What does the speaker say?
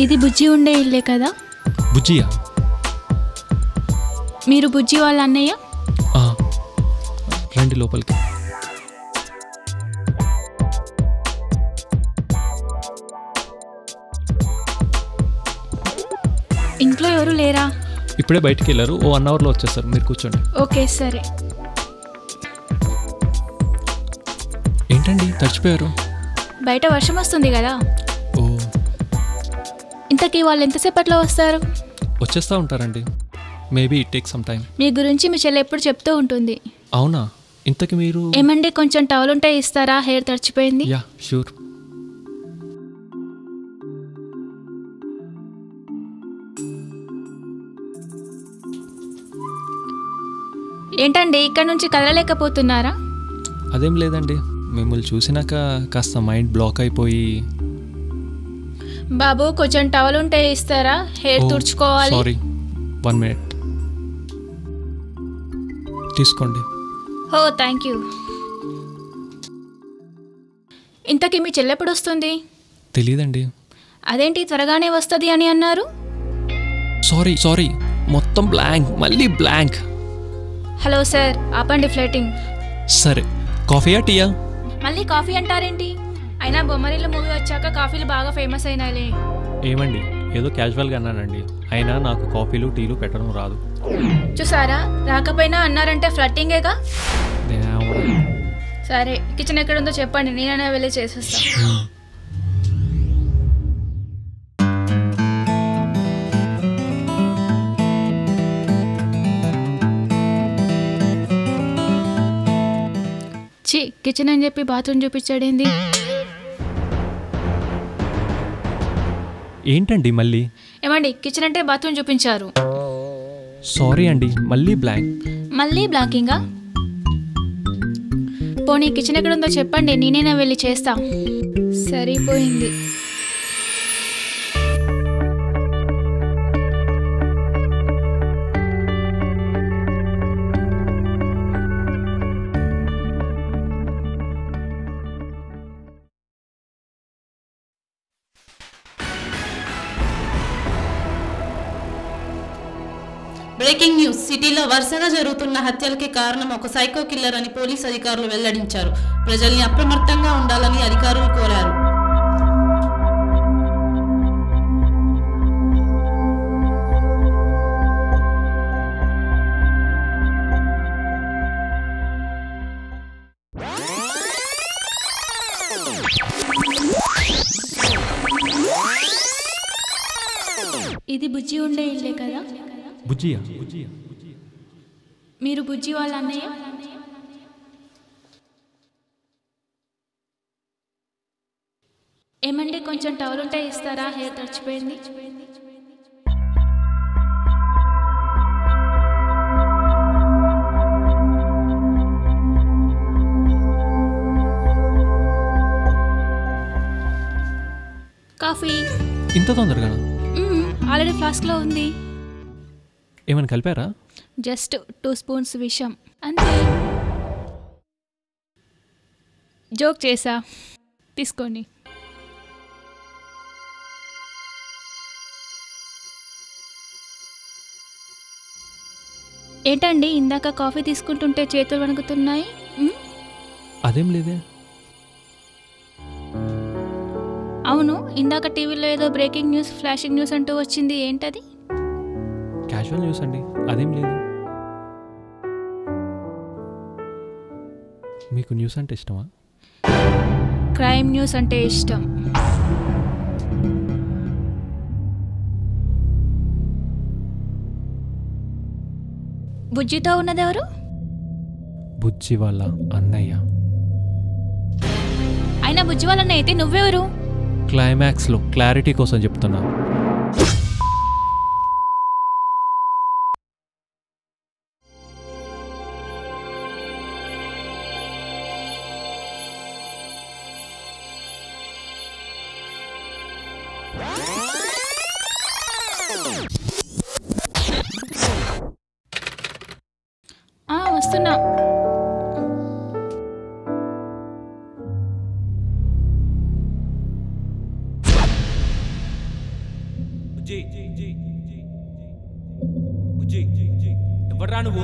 ఇది బుజ్జి ఉండే ఇల్లే కదా? బుజ్జియా? మీరు బుజ్జి వాళ్ళ అన్నయ్య? రండి లోపలికి. ఇంట్లో ఎవరు లేరా? ఇప్పుడే బయటికి వెళ్ళారు, ఓ 1 అవర్లో వచ్చేస్తారు. మీరు కూర్చోండి. ఓకే సరే. ఏంటండి తడిచిపోయారు? బయట వర్షం వస్తుంది కదా. ఓ, ఇంతకీ వాళ్ళు ఎంతసేపట్లో వస్తారు? వచ్చేస్తూ ఉంటారండి. Maybe it take some time. మీ గురించి మీ చెల్లి ఎప్పుడు చెప్తూ ఉంటుంది. అవునా? ఇంతకి మీరు ఏమండి కొంచెం టవల్ ఉంటే ఇస్తారా? హెయిర్ తడిచిపోయింది. Yeah sure. ఏంటండి ఇక్కడ నుంచి కదలలేకపోతున్నారా? అదేం లేదండి, మిమ్మల్ని చూసినాక కాస్త మైండ్ బ్లాక్ అయిపోయి. బాబు కొంచెం టవల్ ఉంటే ఇస్తారా? హెయిర్ తుడుచుకోవాలి. సారీ, 1 minute తీసుకోండి. ఓ థ్యాంక్ యూ. ఇంతకీ మీ చెల్లెప్పుడు వస్తుంది? తెలీదండి. అదేంటి త్వరగానే వస్తుంది అని అన్నారు? సారీ మొత్తం బ్లాంక్, మళ్ళీ బ్లాంక్. హలో సార్, ఆపండి ఫ్లైటింగ్. సరే, కాఫీయా టీయా? మళ్ళీ కాఫీ అంటారేంటి? అయినా బొమ్మరిల్లు మూవీ వచ్చాక కాఫీలు బాగా ఫేమస్ అయినాయిలే. ఏమండి, ఏదో క్యాజువల్గా అన్నానండి. అయినా నాకు కాఫీలు టీలు పెట్టడం రాదు. చూసారా, రాకపోయినా అన్నారంటే ఫ్లట్టింగేగా. సరే, కిచెన్ ఎక్కడుందో చెప్పండి, నేనైనా వెళ్ళి చేసేస్తా. ఛీ, కిచెన్ అని చెప్పి బాత్రూమ్ చూపించాడేంది? ఏంటండి మళ్ళీ? ఏమండి, కిచెన్ అంటే బాత్రూమ్ చూపించారు. సారీ అండి, మళ్ళీ బ్లాంక్. మళ్ళీ బ్లాంకింగా? పోనీ కిచెన్ ఎక్కడుందో చెప్పండి, నేనైనా వెళ్ళి చేస్తా. సరిపోయింది. Breaking news. సిటీలో వరుసగా జరుగుతున్న హత్యలకి కారణం ఒక సైకో కిల్లర్ అని పోలీస్ అధికారులు వెల్లడించారు. ప్రజల్ని అప్రమత్తంగా ఉండాలని అధికారులు కోరారు. ఇది బుజ్జి ఉండే ఇల్లే కదా? బుజ్జియా? మీరు బుజ్జి వాళ్ళ అన్నయ్య? ఏమండి కొంచెం టవల్ ఉంటే ఇస్తారా? హెయిర్ తడిచిపోయింది. కాఫీ. ఇంత తొందరగా? ఆల్రెడీ ఫ్లాస్క్లో ఉంది. ఏమైనా కలిపారా? జస్ట్ 2 స్పూన్స్ విషం అంతే. జోక్ చేసా, తీసుకోండి. ఏంటండి ఇందాక కాఫీ తీసుకుంటుంటే చేతులు వణుకుతున్నాయి? అదేం లేదే. అవును, ఇందాక టీవీలో ఏదో బ్రేకింగ్ న్యూస్, ఫ్లాషింగ్ న్యూస్ అంటూ వచ్చింది, ఏంటది? క్యాజువల్ న్యూస్ అండి, అదేం లేదు. మీకు న్యూస్ అంటే ఇష్టమా? క్రైమ్ న్యూస్ అంటే ఇష్టం. బుజ్జితో ఉన్నదెవరు? బుజ్జి వాళ్ళ అన్నయ్య. అయినా బుజ్జి వాళ్ళ అన్నయ్య అయితే నువ్వెవరు? క్లైమాక్స్లో క్లారిటీ కోసం చెప్తున్నా. వస్తున్నా. బుజ్జి బుజ్జి ఎవడ్రా నువ్వు